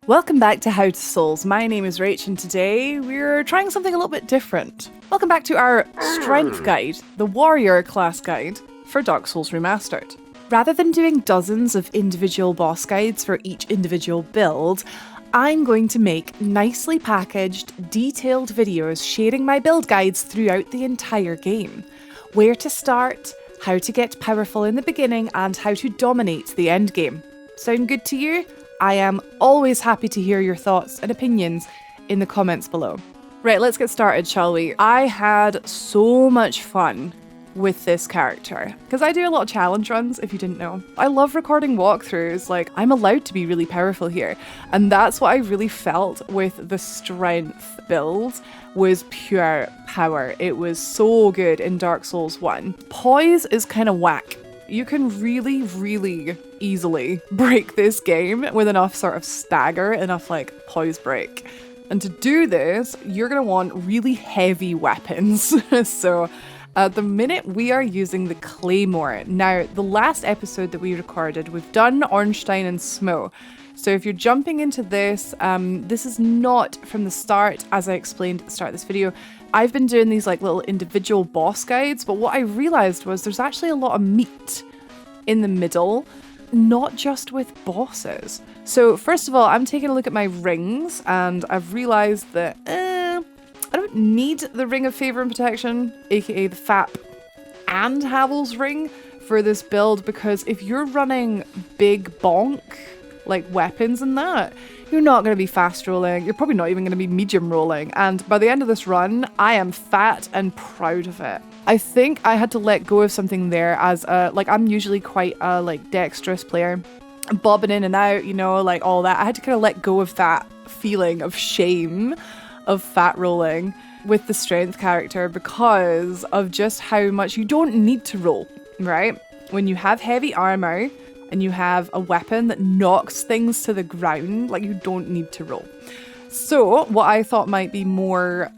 Welcome back to How to Souls. My name is Rach and today we're trying something a little bit different. Welcome back to our Strength Guide, the Warrior class guide for Dark Souls Remastered. Rather than doing dozens of individual boss guides for each individual build, I'm going to make nicely packaged, detailed videos sharing my build guides throughout the entire game. Where to start, how to get powerful in the beginning, and how to dominate the end game. Sound good to you? I am always happy to hear your thoughts and opinions in the comments below. Right, let's get started, shall we? I had so much fun with this character because I do a lot of challenge runs, if you didn't know. I love recording walkthroughs, like I'm allowed to be really powerful here. And that's what I really felt with the strength build, was pure power. It was so good in Dark Souls 1. Poise is kind of whack. You can really easily break this game with enough sort of stagger, enough like poise break. And to do this, you're going to want really heavy weapons. So at the minute we are using the Claymore. Now, the last episode that we recorded, we've done Ornstein and Smo. So if you're jumping into this, this is not from the start, as I explained at the start of this video. I've been doing these like little individual boss guides, but what I realized was there's actually a lot of meat in the middle, not just with bosses. So first of all, I'm taking a look at my rings and I've realized that I don't need the Ring of Favor and Protection, aka the FAP, and Havel's Ring for this build, because if you're running big bonk, like weapons and that, you're not going to be fast rolling. You're probably not even going to be medium rolling. And by the end of this run, I am fat and proud of it. I think I had to let go of something there as like I'm usually quite a like dexterous player, bobbing in and out, you know, like all that. I had to kind of let go of that feeling of shame of fat rolling with the strength character because of just how much you don't need to roll, right? When you have heavy armor and you have a weapon that knocks things to the ground, like you don't need to roll. So what I thought might be more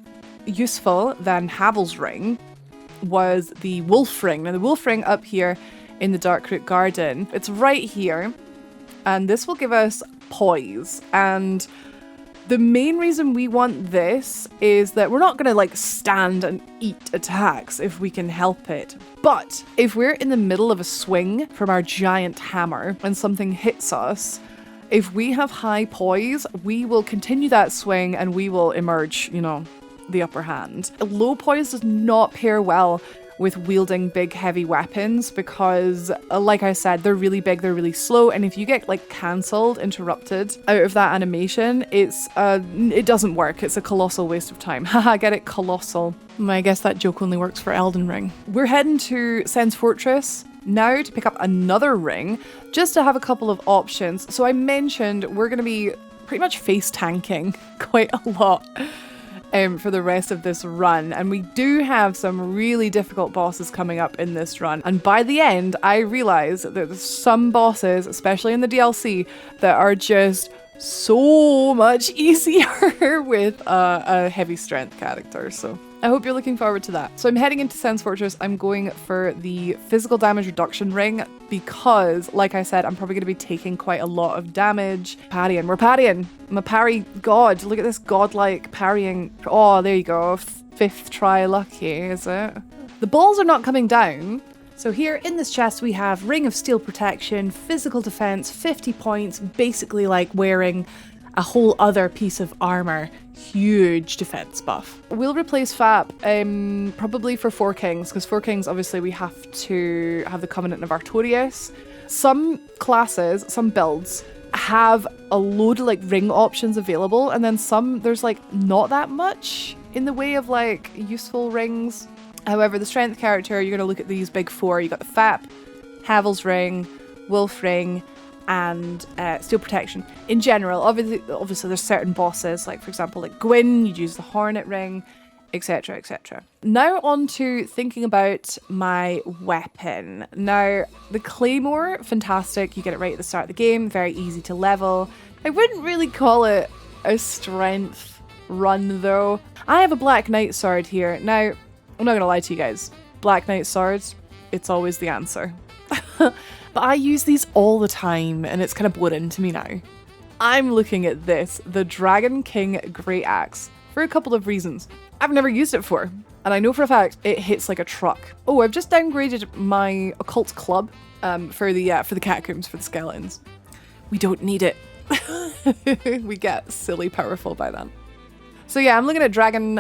useful than Havel's Ring was the Wolf Ring. Now the Wolf Ring up here in the Darkroot Garden, it's right here, and this will give us poise. And the main reason we want this is that we're not going to like stand and eat attacks if we can help it. But if we're in the middle of a swing from our giant hammer and something hits us, if we have high poise, we will continue that swing and we will emerge, you know, the upper hand. Low poise does not pair well with wielding big heavy weapons because, like I said, they're really big, they're really slow, and if you get like cancelled, interrupted out of that animation, it doesn't work. It's a colossal waste of time. Haha, get it? Colossal. I guess that joke only works for Elden Ring. We're heading to Sen's Fortress now to pick up another ring, just to have a couple of options. So I mentioned we're going to be pretty much face tanking quite a lot for the rest of this run, and we do have some really difficult bosses coming up in this run, and by the end I realized that there's some bosses, especially in the DLC, that are just so much easier with a heavy strength character. So I hope you're looking forward to that. So I'm heading into Sen's Fortress. I'm going for the physical damage reduction ring because, like I said, I'm probably going to be taking quite a lot of damage. Parrying. We're parrying. I'm a parry god. Look at this godlike parrying. Oh, there you go. Fifth try lucky, is it? The balls are not coming down. So here in this chest we have Ring of Steel Protection, Physical Defense, 50 points, basically like wearing a whole other piece of armor. Huge defense buff. We'll replace FAP probably for Four Kings, because Four Kings obviously we have to have the Covenant of Artorias. Some classes, some builds have a load of like ring options available, and then some there's like not that much in the way of like useful rings. However, the strength character, you're going to look at these big four. You got the FAP, Havel's Ring, Wolf Ring, and Steel Protection. In general, obviously there's certain bosses, like for example, like Gwyn, you'd use the Hornet Ring, etc, etc. Now on to thinking about my weapon. Now, the Claymore, fantastic. You get it right at the start of the game, very easy to level. I wouldn't really call it a strength run though. I have a Black Knight sword here. Now, I'm not going to lie to you guys. Black Knight swords, it's always the answer. But I use these all the time and it's kind of bled into me now. I'm looking at this, the Dragon King Great Axe, for a couple of reasons. I've never used it before, and I know for a fact it hits like a truck. Oh, I've just downgraded my occult club for the catacombs, for the skeletons. We don't need it. We get silly powerful by then. So yeah, I'm looking at Dragon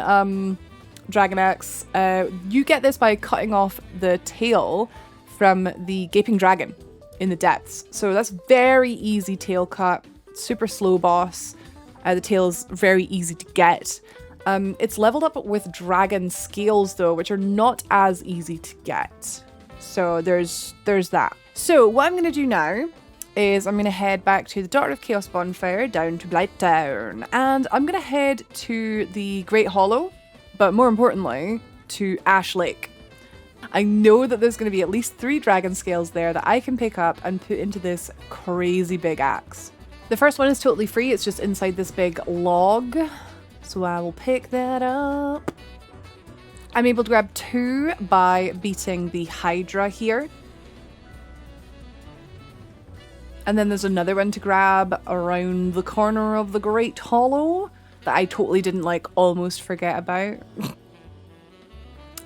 Axe. You get this by cutting off the tail from the gaping dragon in the depths. So that's very easy tail cut, super slow boss. The tail is very easy to get. It's leveled up with dragon scales though, which are not as easy to get. So there's that. So what I'm going to do now is I'm going to head back to the Daughter of Chaos bonfire down to Blighttown, and I'm going to head to the Great Hollow, but more importantly to Ash Lake. I know that there's going to be at least 3 dragon scales there that I can pick up and put into this crazy big axe. The first one is totally free, it's just inside this big log, so I will pick that up. I'm able to grab 2 by beating the Hydra here. And then there's another one to grab around the corner of the Great Hollow that I totally didn't almost forget about.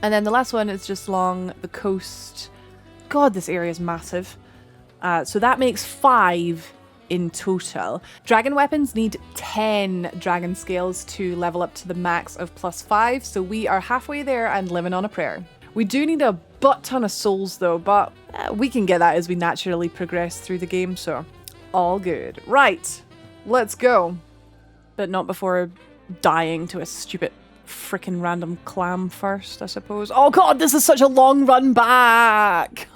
And then the last one is just along the coast. God, this area is massive. So that makes 5 in total. Dragon weapons need 10 dragon scales to level up to the max of +5. So we are halfway there and living on a prayer. We do need a butt ton of souls though, but we can get that as we naturally progress through the game, so all good. Right, let's go. But not before dying to a stupid frickin' random clam first, I suppose. Oh god, this is such a long run back!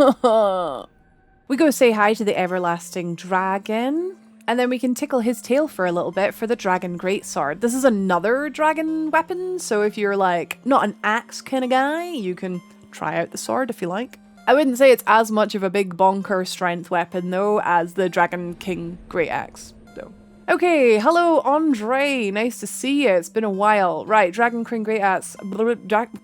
We go say hi to the everlasting dragon, and then we can tickle his tail for a little bit for the dragon greatsword. This is another dragon weapon, so if you're not an axe kind of guy, you can try out the sword if you like. I wouldn't say it's as much of a big bonker strength weapon though as the Dragon King Great Axe though. Okay, hello Andre, nice to see you, it's been a while. Right, Dragon King Great Axe,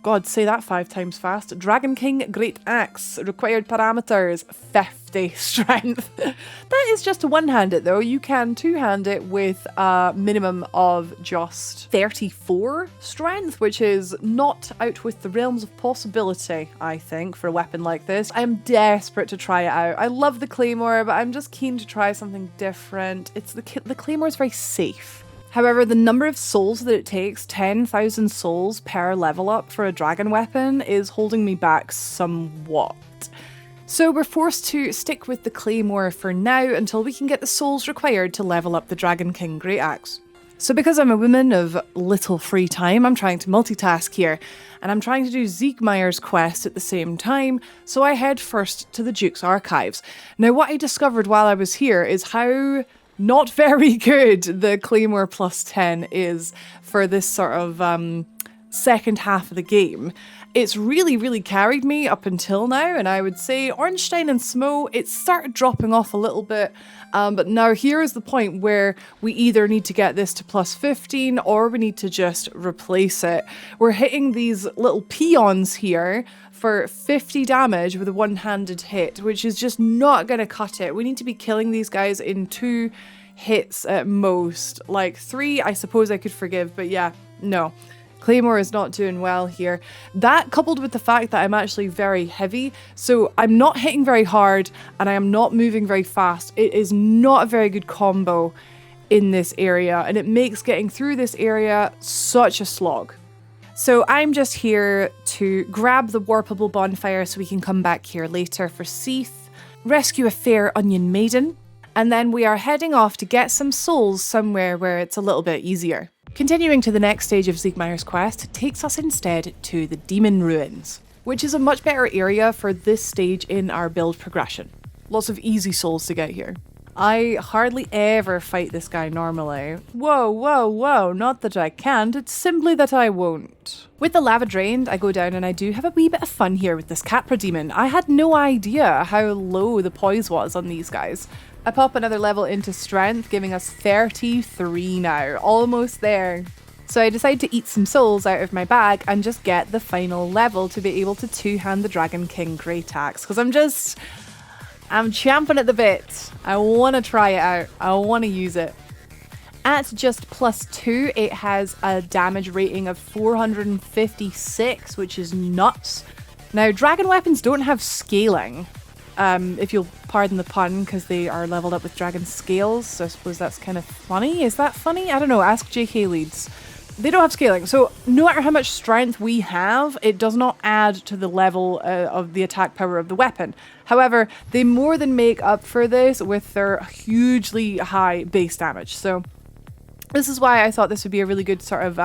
God, say that 5 times fast. Dragon King Great Axe, required parameters, 50 strength. That is just to one-hand it though, you can two-hand it with a minimum of just 34 strength, which is not out with the realms of possibility, I think, for a weapon like this. I'm desperate to try it out. I love the Claymore, but I'm just keen to try something different. It's the Claymore is very safe. However, the number of souls that it takes, 10,000 souls per level up for a dragon weapon, is holding me back somewhat. So we're forced to stick with the Claymore for now until we can get the souls required to level up the Dragon King Great Axe. So because I'm a woman of little free time, I'm trying to multitask here, and I'm trying to do Siegmeyer's quest at the same time, so I head first to the Duke's Archives. Now what I discovered while I was here is how not very good the Claymore +10 is for this sort of second half of the game. It's really, really carried me up until now, and I would say Ornstein and Smo, it started dropping off a little bit, but now here is the point where we either need to get this to +15 or we need to just replace it. We're hitting these little peons here for 50 damage with a one-handed hit, which is just not going to cut it. We need to be killing these guys in 2 hits at most. 3, I suppose I could forgive, but yeah, no. Claymore is not doing well here. That coupled with the fact that I'm actually very heavy, so I'm not hitting very hard and I am not moving very fast. It is not a very good combo in this area, and it makes getting through this area such a slog. So I'm just here to grab the Warpable Bonfire so we can come back here later for Seath, rescue a fair onion maiden, and then we are heading off to get some souls somewhere where it's a little bit easier. Continuing to the next stage of Siegmeyer's quest takes us instead to the Demon Ruins, which is a much better area for this stage in our build progression. Lots of easy souls to get here. I hardly ever fight this guy normally. Whoa, whoa, whoa, not that I can't, it's simply that I won't. With the lava drained, I go down and I do have a wee bit of fun here with this Capra demon. I had no idea how low the poise was on these guys. I pop another level into strength, giving us 33 now, almost there. So I decide to eat some souls out of my bag and just get the final level to be able to two-hand the Dragon King Great Axe, because I'm champing at the bit. I want to try it out. I want to use it. At just +2, it has a damage rating of 456, which is nuts. Now, dragon weapons don't have scaling, if you'll pardon the pun, because they are leveled up with dragon scales, so I suppose that's kind of funny. Is that funny? I don't know, ask JK Leads. They don't have scaling, so no matter how much strength we have, it does not add to the level of the attack power of the weapon. However, they more than make up for this with their hugely high base damage, so this is why I thought this would be a really good sort of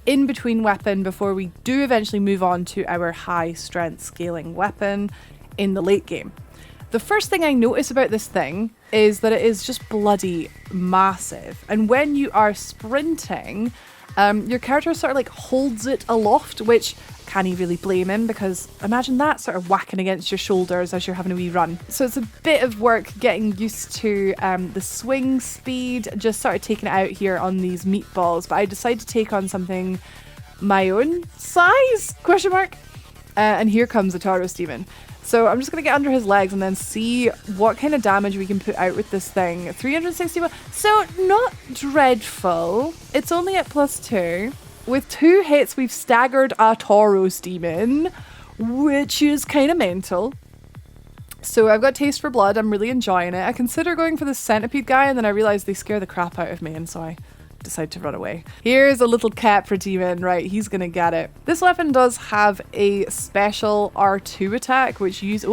in-between weapon before we do eventually move on to our high strength scaling weapon in the late game. The first thing I notice about this thing is that it is just bloody massive, and when you are sprinting, your character sort of like holds it aloft, which can't you really blame him, because imagine that sort of whacking against your shoulders as you're having a wee run. So it's a bit of work getting used to the swing speed, just sort of taking it out here on these meatballs, but I decided to take on something my own size, question mark, and here comes the Tauros demon. So I'm just going to get under his legs and then see what kind of damage we can put out with this thing. 361, so not dreadful. It's only at +2. With 2 hits, we've staggered a Tauros demon, which is kind of mental. So I've got taste for blood. I'm really enjoying it. I consider going for the centipede guy, and then I realized they scare the crap out of me, and so I decide to run away. Here's a little Capra demon, right, he's gonna get it. This weapon does have a special R2 attack which uses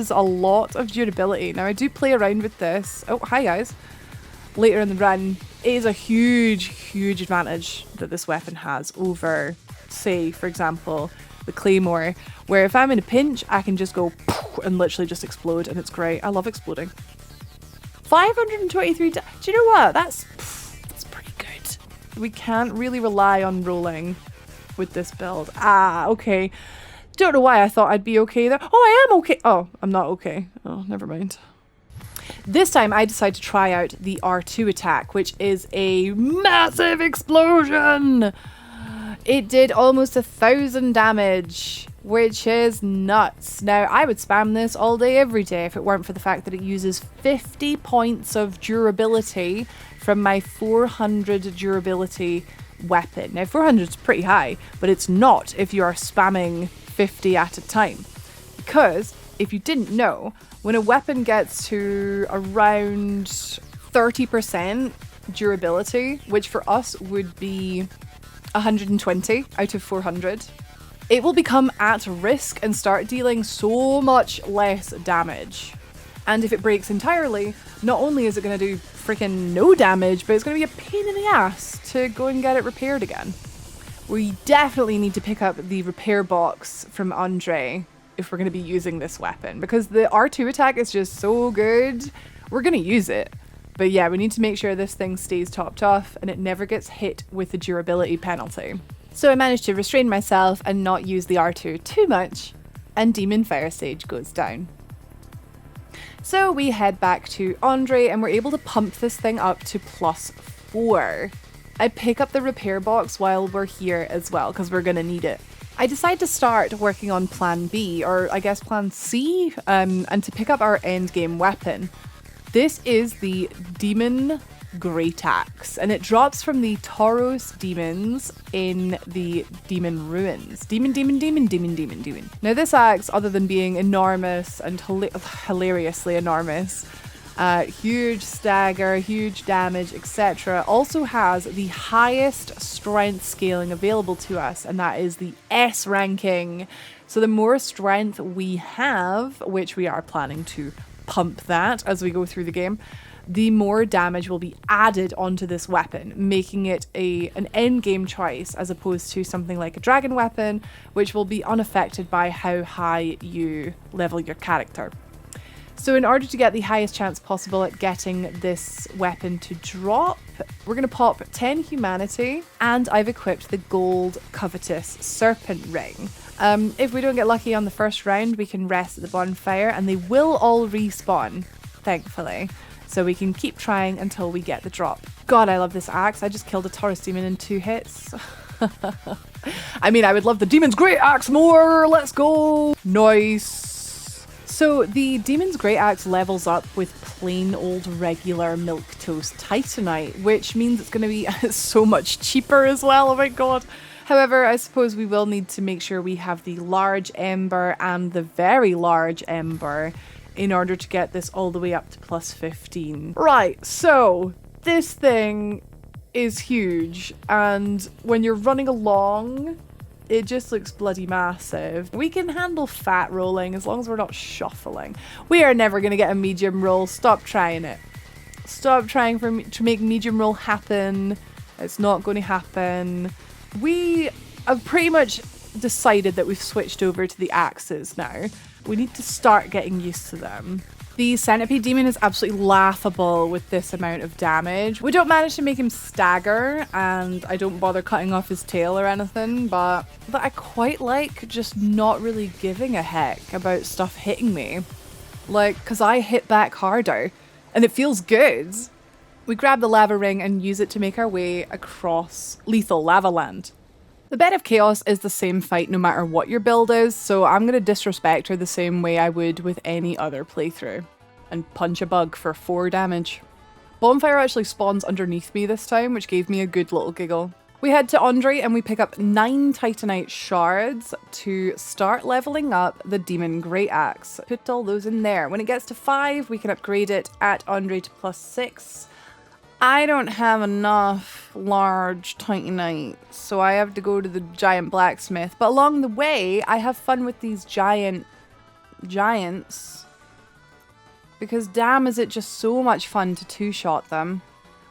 a lot of durability. Now I do play around with this. Oh, hi guys. Later in the run, it is a huge advantage that this weapon has over, say, for example, the Claymore, where if I'm in a pinch, I can just go and literally just explode, and it's great. I love exploding. 523, do you know what? That's pretty good. We can't really rely on rolling with this build. Ah, okay. Don't know why I thought I'd be okay there. Oh, I am okay. Oh, I'm not okay. Oh, never mind. This time I decided to try out the R2 attack, which is a massive explosion. It did almost 1,000 damage, which is nuts. Now, I would spam this all day, every day, if it weren't for the fact that it uses 50 points of durability from my 400 durability weapon. Now, 400 is pretty high, but it's not if you are spamming 50 at a time. Because, if you didn't know, when a weapon gets to around 30% durability, which for us would be 120 out of 400, it will become at risk and start dealing so much less damage. And if it breaks entirely, not only is it going to do freaking no damage, but it's going to be a pain in the ass to go and get it repaired again. We definitely need to pick up the repair box from Andre if we're going to be using this weapon, because the R2 attack is just so good. We're going to use it. But yeah, we need to make sure this thing stays topped off and it never gets hit with the durability penalty. So I managed to restrain myself and not use the R2 too much, and Demon Fire Sage goes down. So we head back to Andre and we're able to pump this thing up to +4. I pick up the repair box while we're here as well, because we're going to need it. I decide to start working on plan B, or I guess plan C, and to pick up our endgame weapon. This is the Demon Great Axe, and it drops from the Tauros demons in the Demon Ruins. Demon. Now this axe, other than being enormous and hilariously enormous, huge stagger, huge damage, etc., also has the highest strength scaling available to us, and that is the S ranking. So the more strength we have, which we are planning to pump that as we go through the game, the more damage will be added onto this weapon, making it an end game choice as opposed to something like a dragon weapon, which will be unaffected by how high you level your character. So in order to get the highest chance possible at getting this weapon to drop, we're going to pop 10 humanity, and I've equipped the gold covetous serpent ring. If we don't get lucky on the first round, we can rest at the bonfire and they will all respawn, thankfully. So we can keep trying until we get the drop. God, I love this axe. I just killed a Tauros demon in 2 hits. I mean, I would love the Demon's Great Axe more. Let's go. Nice. So the Demon's Great Axe levels up with plain old regular milquetoast titanite, which means it's going to be so much cheaper as well. Oh my god. However, I suppose we will need to make sure we have the large ember and the very large ember in order to get this all the way up to plus 15. Right, so this thing is huge, and when you're running along, it just looks bloody massive. We can handle fat rolling as long as we're not shuffling. We are never going to get a medium roll. Stop trying it. Stop trying to make medium roll happen. It's not going to happen. We have pretty much decided that we've switched over to the axes now. We need to start getting used to them. The Centipede Demon is absolutely laughable with this amount of damage. We don't manage to make him stagger, and I don't bother cutting off his tail or anything, but I quite like just not really giving a heck about stuff hitting me. Like, because I hit back harder, and it feels good. We grab the lava ring and use it to make our way across lethal lava land. The Bed of Chaos is the same fight no matter what your build is, so I'm going to disrespect her the same way I would with any other playthrough. And punch a bug for 4 damage. Bonfire actually spawns underneath me this time, which gave me a good little giggle. We head to Andre and we pick up 9 Titanite shards to start leveling up the Demon Great Axe. Put all those in there. When it gets to 5, we can upgrade it at Andre to plus 6. I don't have enough large titanite, so I have to go to the giant blacksmith. But along the way, I have fun with these giants. Because damn is it just so much fun to two-shot them.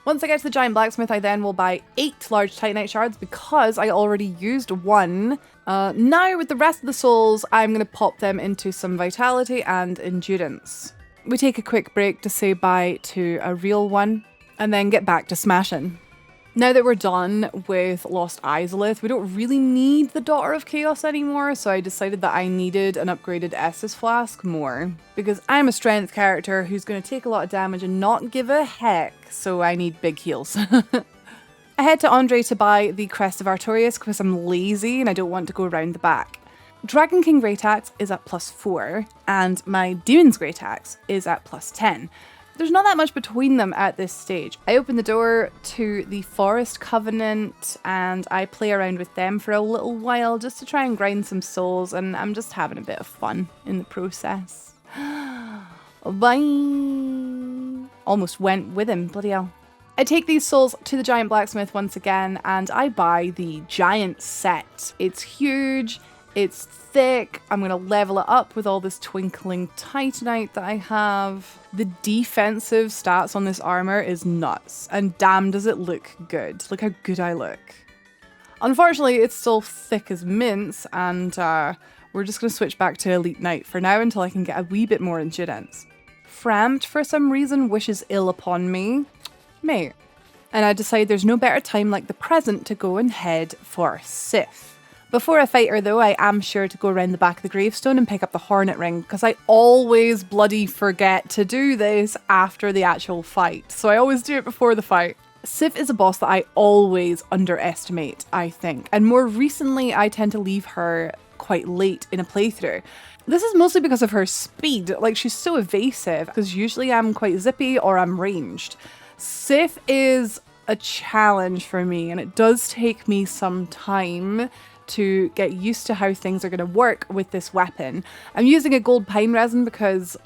Once I get to the giant blacksmith, I then will buy 8 large titanite shards because I already used 1. Now with the rest of the souls, I'm going to pop them into some vitality and endurance. We take a quick break to say bye to a real one, and then get back to smashing. Now that we're done with Lost Izalith, we don't really need the Daughter of Chaos anymore, so I decided that I needed an upgraded Estus Flask more. Because I'm a strength character who's going to take a lot of damage and not give a heck, so I need big heals. I head to Andre to buy the Crest of Artorias because I'm lazy and I don't want to go around the back. Dragon King Great Axe is at plus 4, and my Demon's Great Axe is at plus 10. There's not that much between them at this stage. I open the door to the Forest Covenant and I play around with them for a little while just to try and grind some souls, and I'm just having a bit of fun in the process. Bye! Almost went with him, bloody hell. I take these souls to the giant blacksmith once again and I buy the giant set. It's huge. It's thick. I'm going to level it up with all this twinkling titanite that I have. The defensive stats on this armor is nuts, and damn does it look good. Look how good I look. Unfortunately, it's still thick as mince, and we're just going to switch back to Elite Knight for now until I can get a wee bit more endurance. Framped, for some reason, wishes ill upon me. Mate. And I decide there's no better time like the present to go and head for Sif. Before I fight her though, I am sure to go around the back of the gravestone and pick up the Hornet Ring, because I always bloody forget to do this after the actual fight. So I always do it before the fight. Sif is a boss that I always underestimate, I think. And more recently, I tend to leave her quite late in a playthrough. This is mostly because of her speed. Like, she's so evasive, because usually I'm quite zippy or I'm ranged. Sif is a challenge for me, and it does take me some time to get used to how things are going to work with this weapon. I'm using a gold pine resin because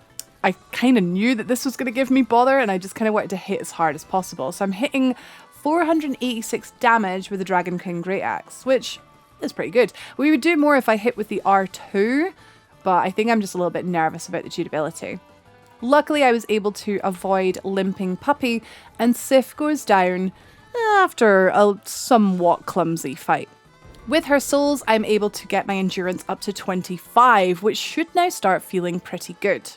I kind of knew that this was going to give me bother, and I just kind of wanted to hit as hard as possible. So I'm hitting 486 damage with the Dragon King Great Axe, which is pretty good. We would do more if I hit with the R2, but I think I'm just a little bit nervous about the durability. Luckily, I was able to avoid Limping Puppy, and Sif goes down after a somewhat clumsy fight. With her souls, I'm able to get my endurance up to 25, which should now start feeling pretty good.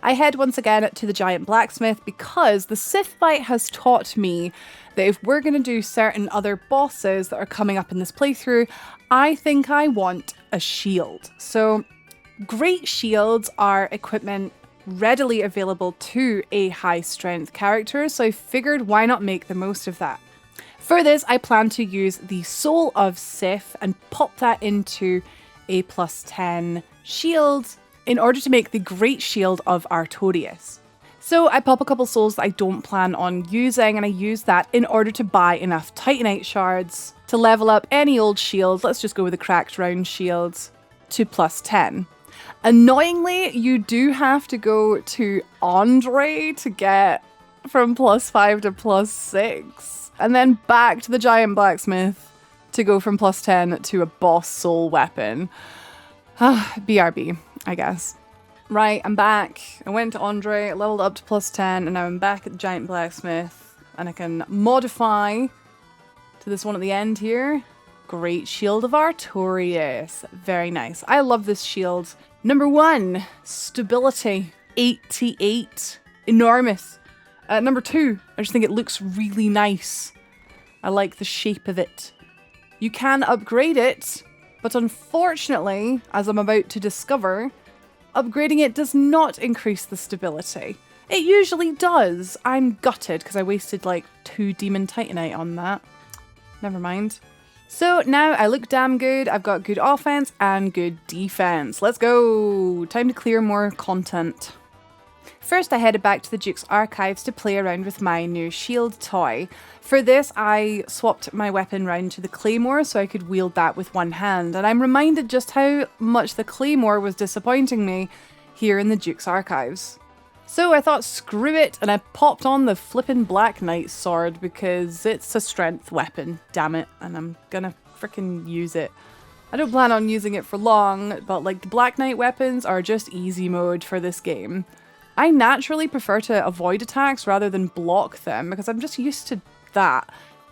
I head once again to the giant blacksmith because the Sith fight has taught me that if we're going to do certain other bosses that are coming up in this playthrough, I think I want a shield. So great shields are equipment readily available to a high strength character, so I figured why not make the most of that. For this, I plan to use the Soul of Sif and pop that into a plus 10 shield in order to make the Great Shield of Artorias. So I pop a couple souls that I don't plan on using, and I use that in order to buy enough Titanite shards to level up any old shield. Let's just go with the cracked round shields to +10. Annoyingly, you do have to go to Andre to get from +5 to +6, and then back to the giant blacksmith to go from +10 to a boss soul weapon. BRB, I guess. Right, I'm back. I went to Andre, leveled up to +10, and now I'm back at the giant blacksmith, and I can modify to this one at the end here. Great Shield of Artorias. Very nice. I love this shield. Number 1, stability, 88. Enormous. Number 2, I just think it looks really nice. I like the shape of it. You can upgrade it, but unfortunately, as I'm about to discover, upgrading it does not increase the stability. It usually does. I'm gutted because I wasted like 2 Demon Titanite on that. Never mind. So now I look damn good. I've got good offense and good defense. Let's go. Time to clear more content. First, I headed back to the Duke's Archives to play around with my new shield toy. For this, I swapped my weapon round to the Claymore so I could wield that with one hand, and I'm reminded just how much the Claymore was disappointing me here in the Duke's Archives. So I thought, screw it, and I popped on the flippin' Black Knight sword because it's a strength weapon, damn it, and I'm gonna frickin' use it. I don't plan on using it for long, but like the Black Knight weapons are just easy mode for this game. I naturally prefer to avoid attacks rather than block them because I'm just used to that.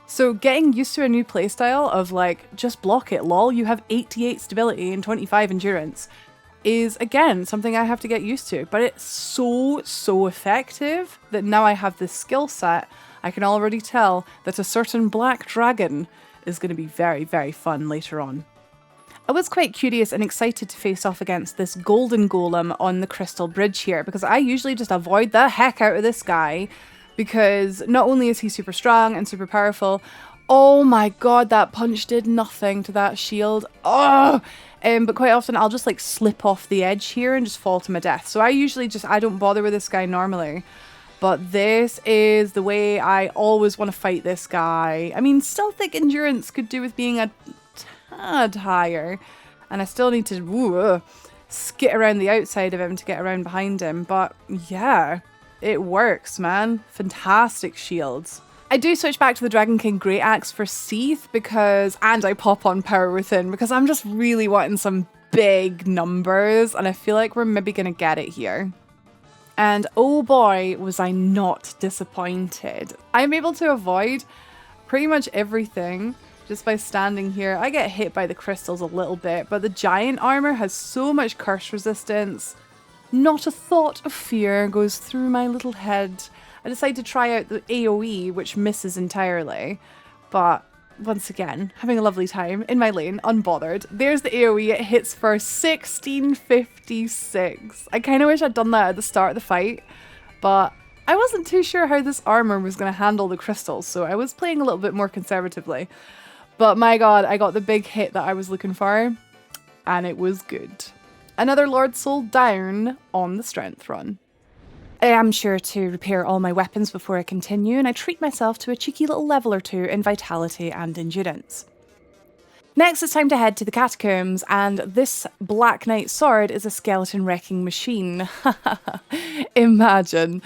So getting used to a new playstyle of like, just block it, lol, you have 88 stability and 25 endurance, is again something I have to get used to. But it's so effective that now I have this skill set, I can already tell that a certain black dragon is going to be very, very fun later on. I was quite curious and excited to face off against this golden golem on the crystal bridge here, because I usually just avoid the heck out of this guy because not only is he super strong and super powerful, oh my god, that punch did nothing to that shield. Oh! But quite often I'll just like slip off the edge here and just fall to my death. So I usually I don't bother with this guy normally. But this is the way I always want to fight this guy. I mean, still think endurance could do with being a tad higher, and I still need to skit around the outside of him to get around behind him, but yeah, it works, man. Fantastic shields. I do switch back to the Dragon King Great Axe for Seath and I pop on Power Within because I'm just really wanting some big numbers, and I feel like we're maybe gonna get it here. And oh boy, was I not disappointed. I'm able to avoid pretty much everything just by standing here. I get hit by the crystals a little bit, but the giant armor has so much curse resistance. Not a thought of fear goes through my little head. I decide to try out the AoE, which misses entirely. But once again, having a lovely time in my lane, unbothered. There's the AoE, it hits for 1656. I kind of wish I'd done that at the start of the fight, but I wasn't too sure how this armor was going to handle the crystals, so I was playing a little bit more conservatively. But my god, I got the big hit that I was looking for, and it was good. Another Lord Soul down on the strength run. I am sure to repair all my weapons before I continue, and I treat myself to a cheeky little level or 2 in vitality and endurance. Next, it's time to head to the catacombs, and this Black Knight sword is a skeleton wrecking machine. Imagine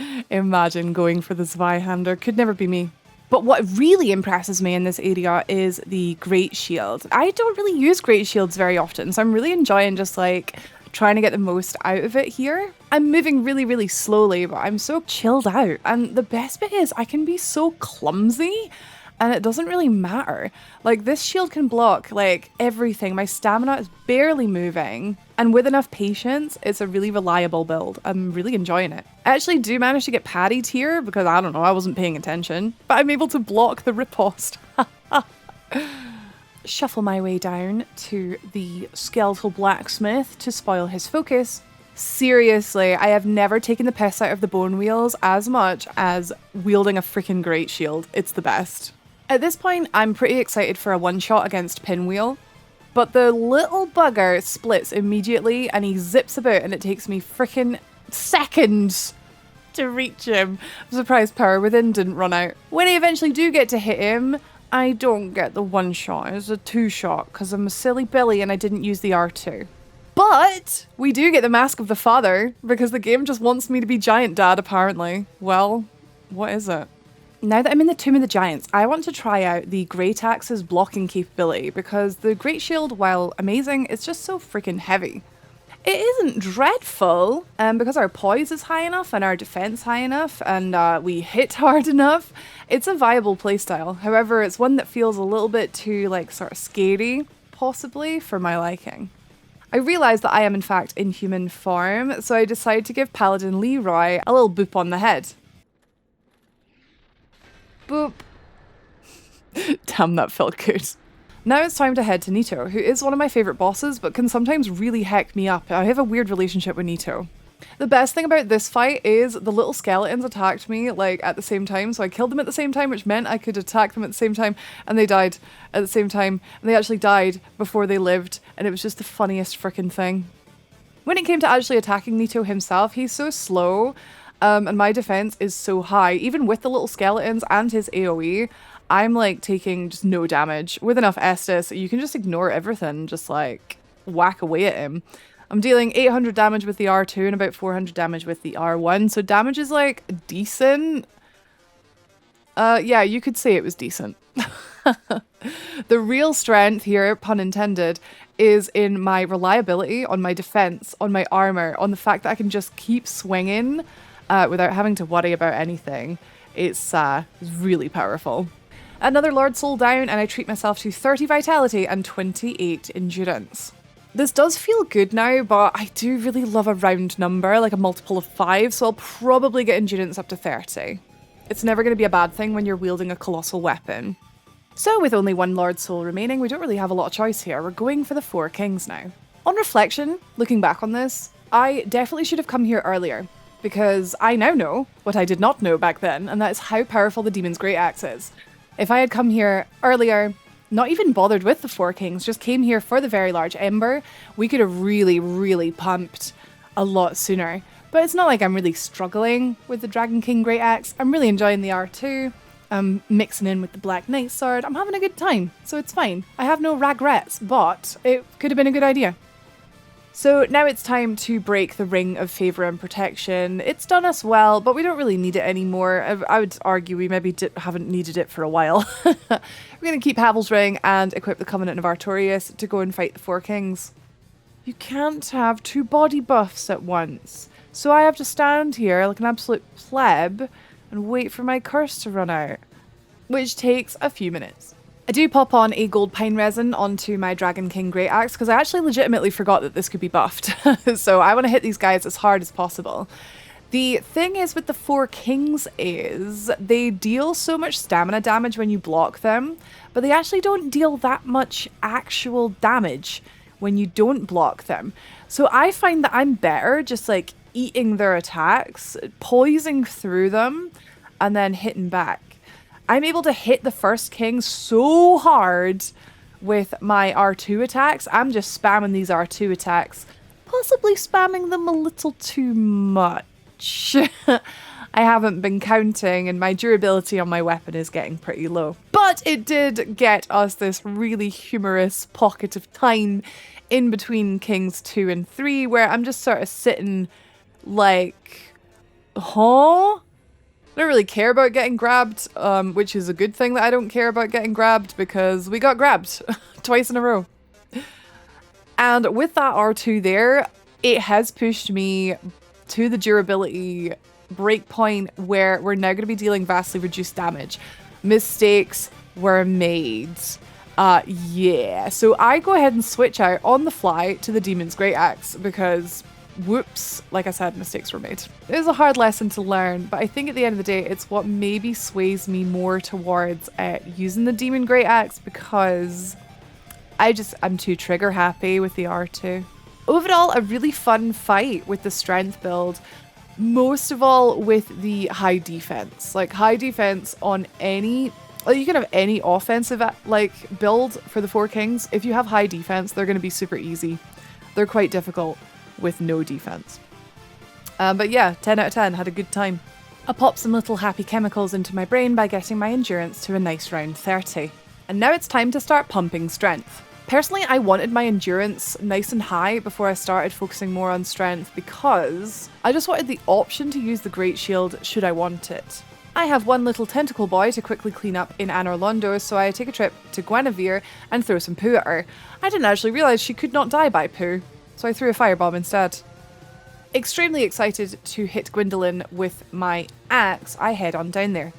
going for the Zweihander. Could never be me. But what really impresses me in this area is the Great Shield. I don't really use Great Shields very often, so I'm really enjoying just like trying to get the most out of it here. I'm moving really, really slowly, but I'm so chilled out. And the best bit is I can be so clumsy and it doesn't really matter. Like, this shield can block like everything. My stamina is barely moving, and with enough patience, it's a really reliable build. I'm really enjoying it. I actually do manage to get parried here because, I don't know, I wasn't paying attention, but I'm able to block the riposte. Shuffle my way down to the skeletal blacksmith to spoil his focus. Seriously, I have never taken the piss out of the bone wheels as much as wielding a freaking great shield. It's the best. At this point, I'm pretty excited for a one-shot against Pinwheel. But the little bugger splits immediately and he zips about and it takes me freaking seconds to reach him. I'm surprised Power Within didn't run out. When I eventually do get to hit him, I don't get the one shot. It's a two shot because I'm a silly Billy and I didn't use the R2. But we do get the Mask of the Father because the game just wants me to be Giant Dad apparently. Well, what is it? Now that I'm in the Tomb of the Giants, I want to try out the Great Axe's blocking capability because the Great Shield, while amazing, it's just so freaking heavy. It isn't dreadful, because our poise is high enough and our defense high enough and we hit hard enough. It's a viable playstyle. However, it's one that feels a little bit too, like, sort of scary, possibly, for my liking. I realised that I am in fact in human form, so I decided to give Paladin Leroy a little boop on the head. Boop. Damn, that felt good. Now it's time to head to Nito, who is one of my favourite bosses, but can sometimes really heck me up. I have a weird relationship with Nito. The best thing about this fight is the little skeletons attacked me, like, at the same time, so I killed them at the same time, which meant I could attack them at the same time, and they died at the same time, and they actually died before they lived, and it was just the funniest frickin' thing. When it came to actually attacking Nito himself, he's so slow, and my defense is so high. Even with the little skeletons and his AoE, I'm like taking just no damage. With enough Estus, you can just ignore everything, just like whack away at him. I'm dealing 800 damage with the R2 and about 400 damage with the R1, so damage is like decent. Yeah, you could say it was decent. The real strength here, pun intended, is in my reliability, on my defense, on my armor, on the fact that I can just keep swinging without having to worry about anything. It's really powerful. Another Lord Soul down, and I treat myself to 30 vitality and 28 endurance. This does feel good now, but I do really love a round number, like a multiple of 5, so I'll probably get endurance up to 30. It's never going to be a bad thing when you're wielding a colossal weapon. So with only one Lord Soul remaining, we don't really have a lot of choice here. We're going for the 4 kings now. On reflection, looking back on this, I definitely should have come here earlier, because I now know what I did not know back then, and that is how powerful the Demon's Great Axe is. If I had come here earlier, not even bothered with the 4 kings, just came here for the very large ember, we could have really, really pumped a lot sooner. But it's not like I'm really struggling with the Dragon King Great Axe. I'm really enjoying the R2. I'm mixing in with the Black Knight Sword. I'm having a good time, so it's fine. I have no regrets, but it could have been a good idea. So now it's time to break the Ring of Favour and Protection. It's done us well, but we don't really need it anymore. I would argue we maybe haven't needed it for a while. We're going to keep Havel's Ring and equip the Covenant of Artorias to go and fight the 4 kings. You can't have 2 body buffs at once. So I have to stand here like an absolute pleb and wait for my curse to run out, which takes a few minutes. I do pop on a gold pine resin onto my Dragon King Great Axe because I actually legitimately forgot that this could be buffed. So I want to hit these guys as hard as possible. The thing is with the 4 kings is they deal so much stamina damage when you block them, but they actually don't deal that much actual damage when you don't block them. So I find that I'm better just like eating their attacks, poising through them, and then hitting back. I'm able to hit the first king so hard with my R2 attacks. I'm just spamming these R2 attacks, possibly spamming them a little too much. I haven't been counting and my durability on my weapon is getting pretty low. But it did get us this really humorous pocket of time in between kings 2 and 3 where I'm just sort of sitting like, huh? I don't really care about getting grabbed, which is a good thing that I don't care about getting grabbed because we got grabbed twice in a row. And with that R2 there, it has pushed me to the durability breakpoint where we're now going to be dealing vastly reduced damage. Mistakes were made. Yeah, so I go ahead and switch out on the fly to the Demon's Great Axe because whoops, like I said, mistakes were made. It was a hard lesson to learn, but I think at the end of the day, it's what maybe sways me more towards using the Demon Great Axe because I'm too trigger happy with the R2. Overall, a really fun fight with the strength build, most of all with the high defense. Like high defense on any Like, you can have any offensive like build for the Four Kings. If you have high defense, they're going to be super easy. They're quite difficult with no defense. But yeah, 10 out of 10, had a good time. I popped some little happy chemicals into my brain by getting my endurance to a nice round 30. And now it's time to start pumping strength. Personally, I wanted my endurance nice and high before I started focusing more on strength because I just wanted the option to use the Great Shield should I want it. I have one little tentacle boy to quickly clean up in Anor Londo, so I take a trip to Guinevere and throw some poo at her. I didn't actually realise she could not die by poo, so I threw a firebomb instead. Extremely excited to hit Gwendolyn with my axe, I head on down there.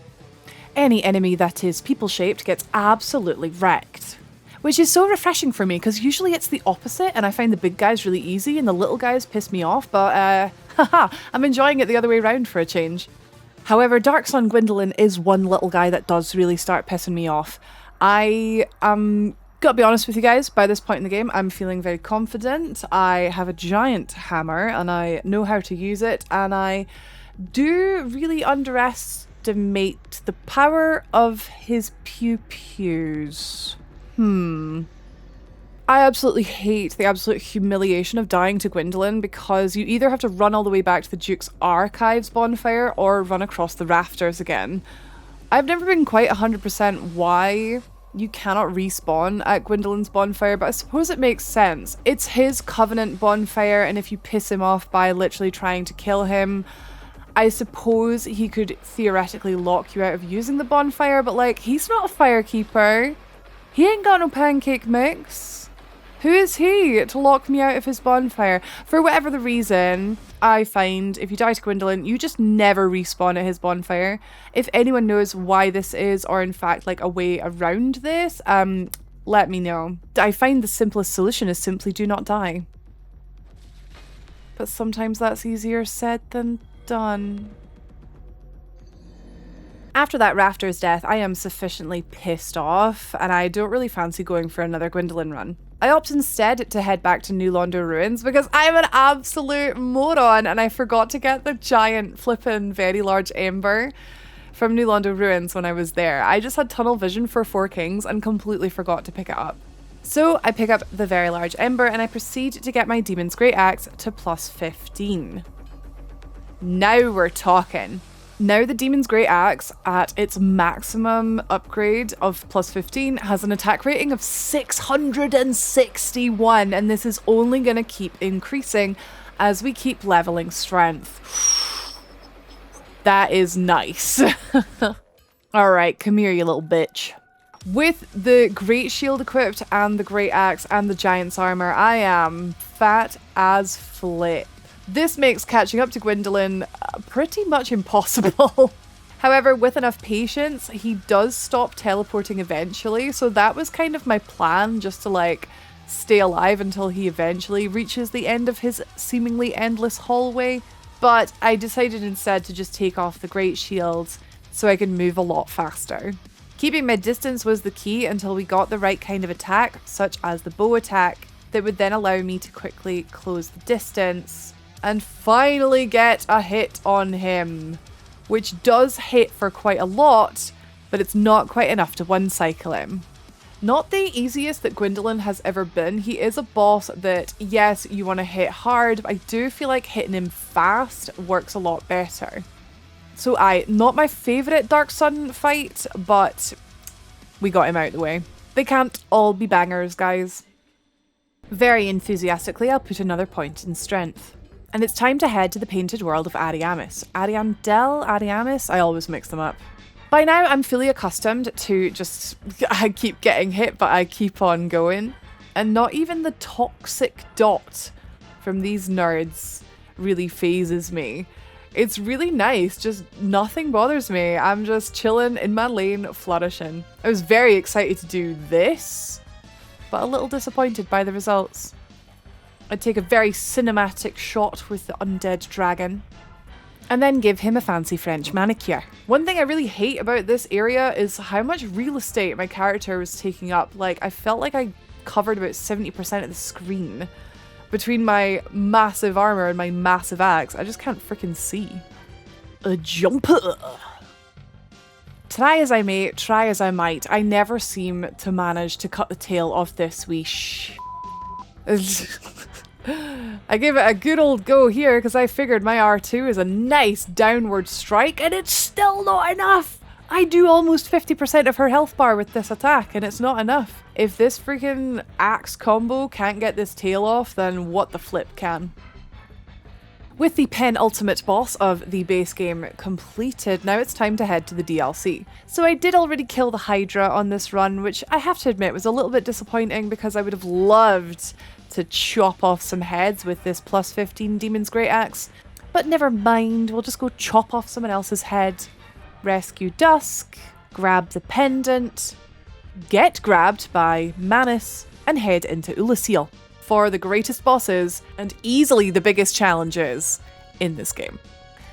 Any enemy that is people-shaped gets absolutely wrecked. Which is so refreshing for me, because usually it's the opposite, and I find the big guys really easy, and the little guys piss me off, but haha, I'm enjoying it the other way around for a change. However, Dark Sun Gwendolyn is one little guy that does really start pissing me off. I gotta be honest with you guys, by this point in the game, I'm feeling very confident. I have a giant hammer, and I know how to use it, and I do really underestimate the power of his pew-pews. I absolutely hate the absolute humiliation of dying to Gwendolyn because you either have to run all the way back to the Duke's Archives bonfire or run across the rafters again. I've never been quite 100% why you cannot respawn at Gwendolyn's bonfire, but I suppose it makes sense. It's his Covenant bonfire, and if you piss him off by literally trying to kill him, I suppose he could theoretically lock you out of using the bonfire, but like, he's not a firekeeper. He ain't got no pancake mix. Who is he to lock me out of his bonfire? For whatever the reason, I find if you die to Gwendolyn, you just never respawn at his bonfire. If anyone knows why this is, or in fact like a way around this, let me know. I find the simplest solution is simply do not die. But sometimes that's easier said than done. After that Raptor's death, I am sufficiently pissed off, and I don't really fancy going for another Gwendolyn run. I opt instead to head back to New Londo Ruins because I'm an absolute moron and I forgot to get the giant flippin' very large ember from New Londo Ruins when I was there. I just had tunnel vision for Four Kings and completely forgot to pick it up. So I pick up the very large ember and I proceed to get my Demon's Great Axe to plus 15. Now we're talking. Now the Demon's Great Axe, at its maximum upgrade of plus 15, has an attack rating of 661, and this is only going to keep increasing as we keep leveling strength. That is nice. Alright, come here, you little bitch. With the Great Shield equipped and the Great Axe and the Giant's Armor, I am fat as flip. This makes catching up to Gwendolyn pretty much impossible. However, with enough patience, he does stop teleporting eventually, so that was kind of my plan, just to like stay alive until he eventually reaches the end of his seemingly endless hallway. But I decided instead to just take off the Great Shield so I can move a lot faster. Keeping my distance was the key until we got the right kind of attack, such as the bow attack, that would then allow me to quickly close the distance and finally get a hit on him, which does hit for quite a lot, but it's not quite enough to one-cycle him. Not the easiest that Gwendolyn has ever been. He is a boss that, yes, you want to hit hard, but I do feel like hitting him fast works a lot better. So not my favourite Dark Sun fight, but we got him out of the way. They can't all be bangers, guys. Very enthusiastically, I'll put another point in strength. And it's time to head to the painted world of Ariamis. Ariamis? I always mix them up. By now, I'm fully accustomed to just, I keep getting hit, but I keep on going. And not even the toxic dot from these nerds really phases me. It's really nice, just nothing bothers me. I'm just chilling in my lane, flourishing. I was very excited to do this, but a little disappointed by the results. I'd take a very cinematic shot with the undead dragon, and then give him a fancy French manicure. One thing I really hate about this area is how much real estate my character was taking up. Like, I felt like I covered about 70% of the screen. Between my massive armor and my massive axe, I just can't freaking see. A jumper! Try as I may, try as I might, I never seem to manage to cut the tail off this wee I gave it a good old go here because I figured my R2 is a nice downward strike and it's still not enough. I do almost 50% of her health bar with this attack and it's not enough. If this freaking axe combo can't get this tail off, then what the flip can? With the penultimate boss of the base game completed, now it's time to head to the DLC. So I did already kill the Hydra on this run, which I have to admit was a little bit disappointing because I would have loved to chop off some heads with this plus 15 Demon's Great Axe. But never mind, we'll just go chop off someone else's head. Rescue Dusk, grab the pendant, get grabbed by Manus, and head into Ulasil for the greatest bosses and easily the biggest challenges in this game.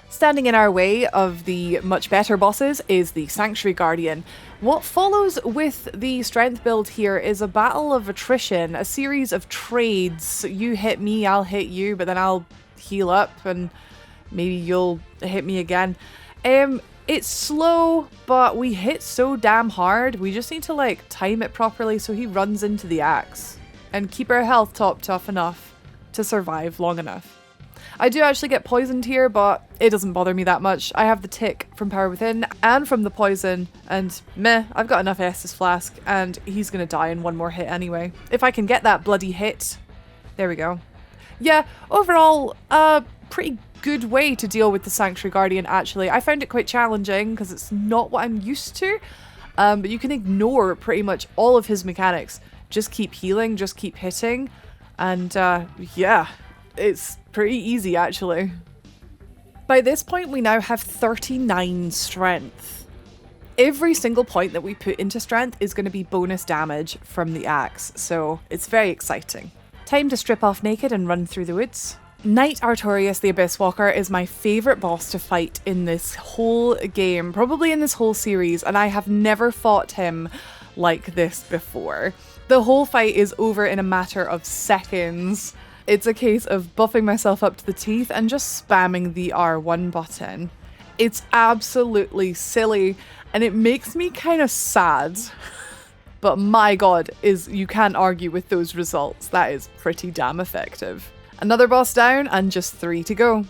Standing in our way of the much better bosses is the Sanctuary Guardian. What follows with the strength build here is a battle of attrition, a series of trades. You hit me, I'll hit you, but then I'll heal up and maybe you'll hit me again. It's slow, but we hit so damn hard. We just need to like time it properly so he runs into the axe and keep our health topped off enough to survive long enough. I do actually get poisoned here, but it doesn't bother me that much. I have the tick from Power Within and from the poison, and meh, I've got enough Estus Flask, and he's gonna die in one more hit anyway. If I can get that bloody hit. There we go. Yeah, overall, pretty good way to deal with the Sanctuary Guardian, actually. I found it quite challenging because it's not what I'm used to, but you can ignore pretty much all of his mechanics. Just keep healing, just keep hitting, and yeah, it's pretty easy, actually. By this point, we now have 39 strength. Every single point that we put into strength is going to be bonus damage from the axe, so it's very exciting. Time to strip off naked and run through the woods. Knight Artorias the Abyss Walker is my favourite boss to fight in this whole game, probably in this whole series, and I have never fought him like this before. The whole fight is over in a matter of seconds. It's a case of buffing myself up to the teeth and just spamming the R1 button. It's absolutely silly and it makes me kind of sad. But my god, you can't argue with those results. That is pretty damn effective. Another boss down and just 3 to go.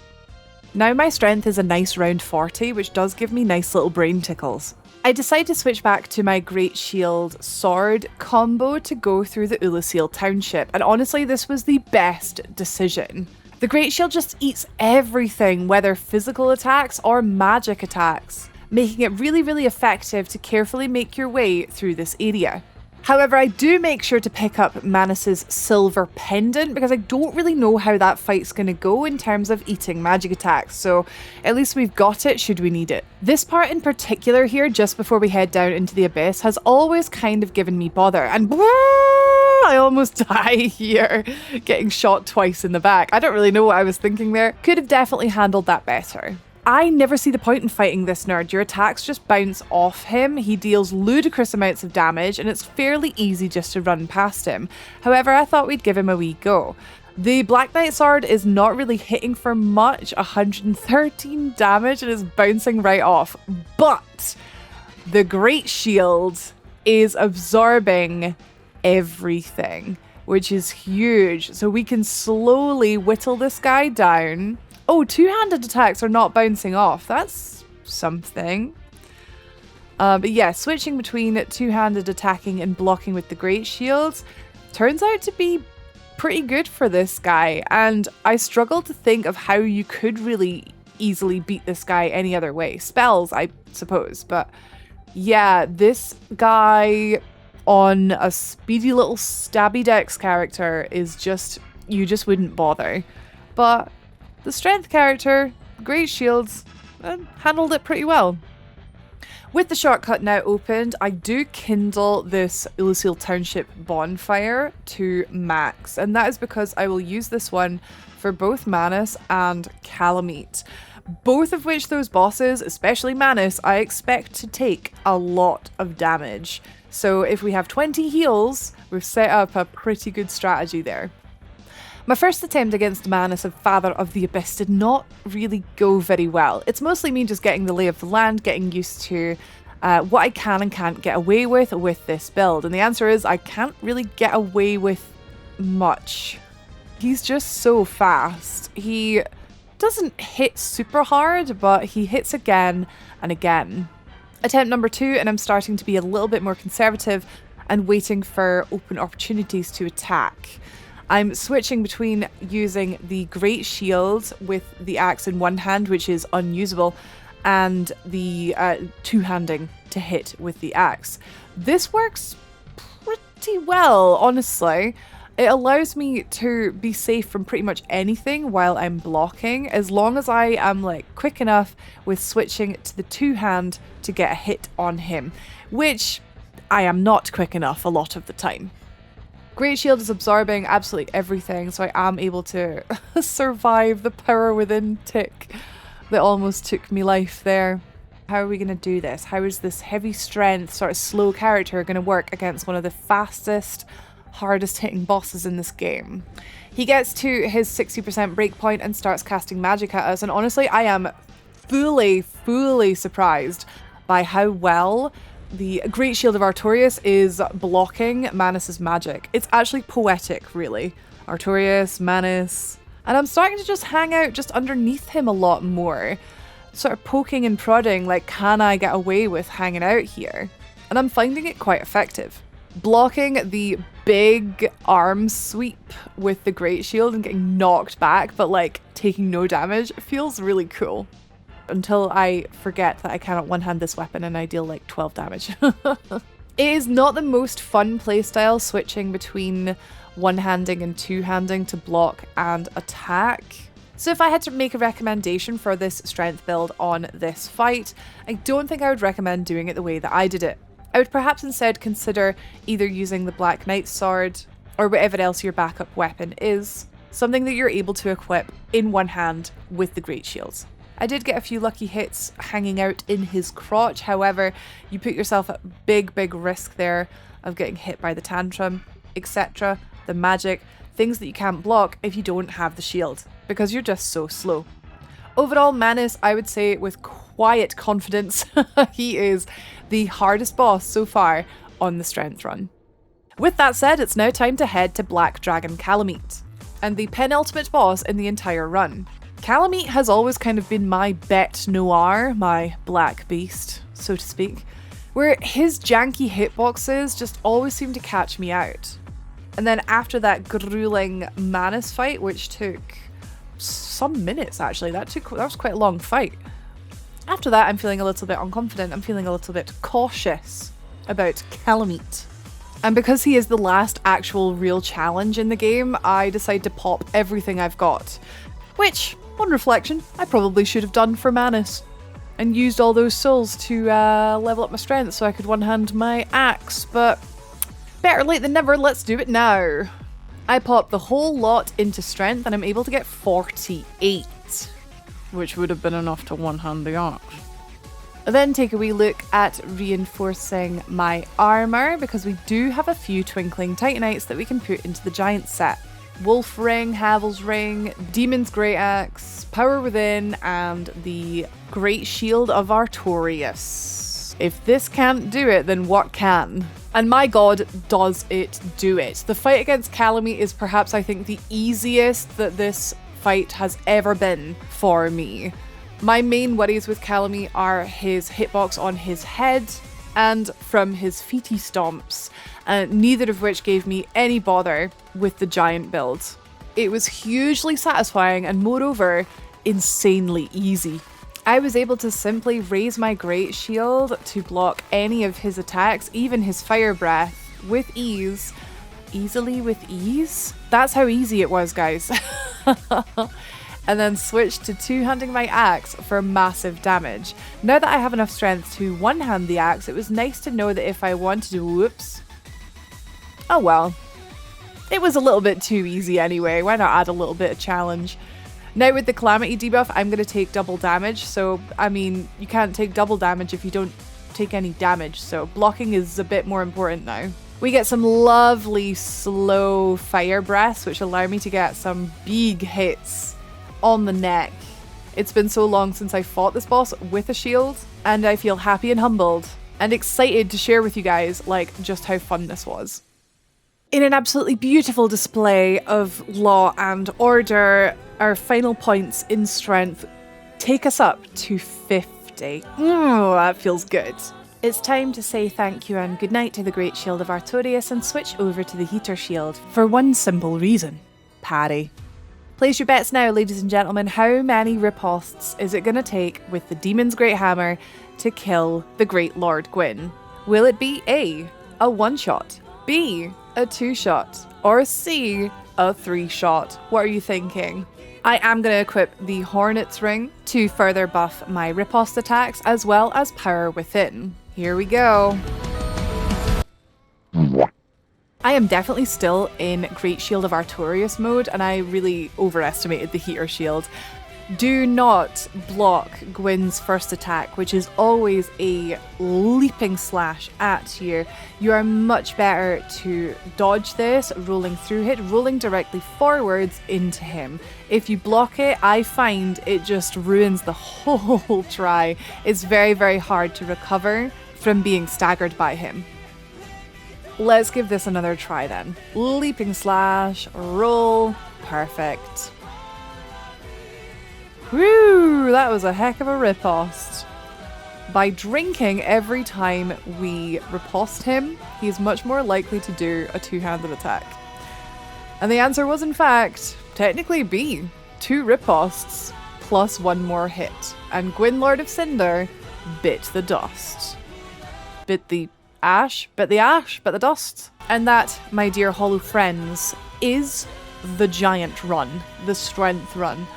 Now my strength is a nice round 40, which does give me nice little brain tickles. I decide to switch back to my Great Shield Sword combo to go through the Ulasil Township, and honestly this was the best decision. The Great Shield just eats everything, whether physical attacks or magic attacks, making it really, really effective to carefully make your way through this area. However, I do make sure to pick up Manus's silver pendant because I don't really know how that fight's going to go in terms of eating magic attacks, so at least we've got it should we need it. This part in particular here, just before we head down into the abyss, has always kind of given me bother, and I almost die here, getting shot twice in the back. I don't really know what I was thinking there. Could have definitely handled that better. I never see the point in fighting this nerd. Your attacks just bounce off him, he deals ludicrous amounts of damage, and it's fairly easy just to run past him. However, I thought we'd give him a wee go. The Black Knight Sword is not really hitting for much, 113 damage, and is bouncing right off. But the Great Shield is absorbing everything, which is huge. So we can slowly whittle this guy down. Oh, two-handed attacks are not bouncing off. That's something. But yeah, switching between two-handed attacking and blocking with the Great Shields turns out to be pretty good for this guy. And I struggle to think of how you could really easily beat this guy any other way. Spells, I suppose. But yeah, this guy on a speedy little stabby dex character is just, you just wouldn't bother. But the strength character, Great Shields, handled it pretty well. With the shortcut now opened, I do kindle this Ulasil Township bonfire to max, and that is because I will use this one for both Manus and Calamite, both of which those bosses, especially Manus, I expect to take a lot of damage. So if we have 20 heals, we've set up a pretty good strategy there. My first attempt against Manus of Father of the Abyss did not really go very well. It's mostly me just getting the lay of the land, getting used to what I can and can't get away with this build. And the answer is I can't really get away with much. He's just so fast. He doesn't hit super hard, but he hits again and again. Attempt number 2, and I'm starting to be a little bit more conservative and waiting for open opportunities to attack. I'm switching between using the Great Shield with the axe in one hand, which is unusable, and the two-handing to hit with the axe. This works pretty well, honestly. It allows me to be safe from pretty much anything while I'm blocking, as long as I am like quick enough with switching to the two-hand to get a hit on him, which I am not quick enough a lot of the time. Great Shield is absorbing absolutely everything, so I am able to survive the power within tick that almost took me life there. How are we going to do this? How is this heavy strength, sort of slow character going to work against one of the fastest, hardest hitting bosses in this game? He gets to his 60% breakpoint and starts casting magic at us, and honestly I am fully surprised by how well the Great Shield of Artorias is blocking Manus's magic. It's actually poetic, really. Artorias, Manus, and I'm starting to just hang out just underneath him a lot more, sort of poking and prodding, like, can I get away with hanging out here? And I'm finding it quite effective. Blocking the big arm sweep with the Great Shield and getting knocked back, but like taking no damage, feels really cool. Until I forget that I cannot one-hand this weapon and I deal like 12 damage. It is not the most fun playstyle, switching between one-handing and two-handing to block and attack. So if I had to make a recommendation for this strength build on this fight, I don't think I would recommend doing it the way that I did it. I would perhaps instead consider either using the Black Knight's sword or whatever else your backup weapon is, something that you're able to equip in one hand with the Great Shields. I did get a few lucky hits hanging out in his crotch, however, you put yourself at big risk there of getting hit by the tantrum, etc., the magic, things that you can't block if you don't have the shield, because you're just so slow. Overall, Manus, I would say with quiet confidence, he is the hardest boss so far on the strength run. With that said, it's now time to head to Black Dragon Calamite, and the penultimate boss in the entire run. Calamite has always kind of been my bête noire, my black beast, so to speak, where his janky hitboxes just always seem to catch me out. And then after that grueling Manus fight, which took some minutes actually, that was quite a long fight. After that, I'm feeling a little bit unconfident, I'm feeling a little bit cautious about Calamite. And because he is the last actual real challenge in the game, I decide to pop everything I've got, which, on reflection, I probably should have done for Manus, and used all those souls to level up my strength so I could one-hand my axe, but better late than never, let's do it now. I pop the whole lot into strength and I'm able to get 48, which would have been enough to one-hand the axe. I then take a wee look at reinforcing my armour, because we do have a few Twinkling Titanites that we can put into the giant set. Wolf Ring, Havel's Ring, Demon's Great Axe, Power Within, and the Great Shield of Artorias. If this can't do it, then what can? And my god, does it do it. The fight against Calamite is perhaps, I think, the easiest that this fight has ever been for me. My main worries with Calamite are his hitbox on his head and from his feety stomps, neither of which gave me any bother with the giant build. It was hugely satisfying and moreover, insanely easy. I was able to simply raise my Great Shield to block any of his attacks, even his Fire Breath, with ease. Easily with ease? That's how easy it was, guys. And then switch to two-handing my axe for massive damage. Now that I have enough strength to one-hand the axe, it was nice to know that if I wanted to, whoops. Oh well. It was a little bit too easy anyway, why not add a little bit of challenge? Now with the Calamity debuff, I'm going to take double damage, so I mean, you can't take double damage if you don't take any damage, so blocking is a bit more important now. We get some lovely slow fire breaths, which allow me to get some big hits on the neck. It's been so long since I fought this boss with a shield, and I feel happy and humbled and excited to share with you guys like just how fun this was. In an absolutely beautiful display of law and order, our final points in strength take us up to 50. That feels good. It's time to say thank you and goodnight to the Great Shield of Artorias and switch over to the Heater Shield for one simple reason. Parry. Place your bets now, ladies and gentlemen. How many riposts is it going to take with the Demon's Great Hammer to kill the Great Lord Gwyn? Will it be A, a one-shot, B, a two-shot, or C, a three-shot? What are you thinking? I am going to equip the Hornet's Ring to further buff my riposte attacks as well as Power Within. Here we go. I am definitely still in Great Shield of Artorias mode, and I really overestimated the Heater Shield. Do not block Gwyn's first attack, which is always a leaping slash at you. You are much better to dodge this, rolling through it, rolling directly forwards into him. If you block it, I find it just ruins the whole try. It's very, very hard to recover from being staggered by him. Let's give this another try then. Leaping slash, roll, perfect. Whew, that was a heck of a riposte. By drinking every time we riposte him, he is much more likely to do a two-handed attack. And the answer was in fact, technically B. 2 ripostes plus 1 more hit. And Gwyn, Lord of Cinder, bit the dust. Bit the ash, bit the ash, bit the dust. And that, my dear hollow friends, is the giant run, the strength run.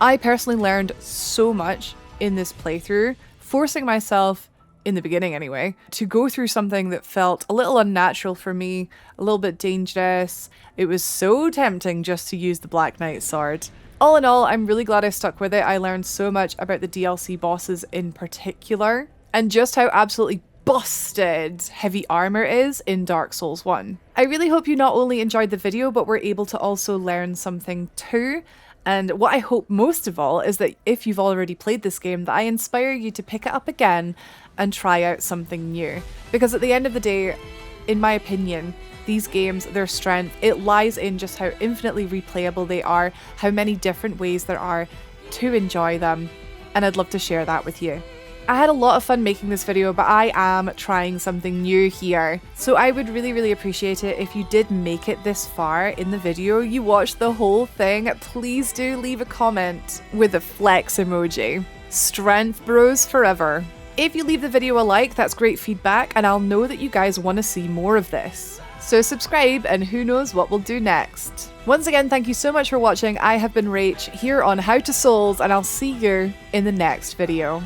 I personally learned so much in this playthrough, forcing myself, in the beginning anyway, to go through something that felt a little unnatural for me, a little bit dangerous. It was so tempting just to use the Black Knight sword. All in all, I'm really glad I stuck with it. I learned so much about the DLC bosses in particular, and just how absolutely busted heavy armor is in Dark Souls 1. I really hope you not only enjoyed the video, but were able to also learn something too. And what I hope most of all is that if you've already played this game, that I inspire you to pick it up again and try out something new. Because at the end of the day, in my opinion, these games, their strength, it lies in just how infinitely replayable they are, how many different ways there are to enjoy them, and I'd love to share that with you. I had a lot of fun making this video, but I am trying something new here. So I would really, really appreciate it if you did make it this far in the video, you watched the whole thing, please do leave a comment with a flex emoji. Strength bros forever. If you leave the video a like, that's great feedback, and I'll know that you guys want to see more of this. So subscribe, and who knows what we'll do next. Once again, thank you so much for watching. I have been Rach here on How to Souls, and I'll see you in the next video.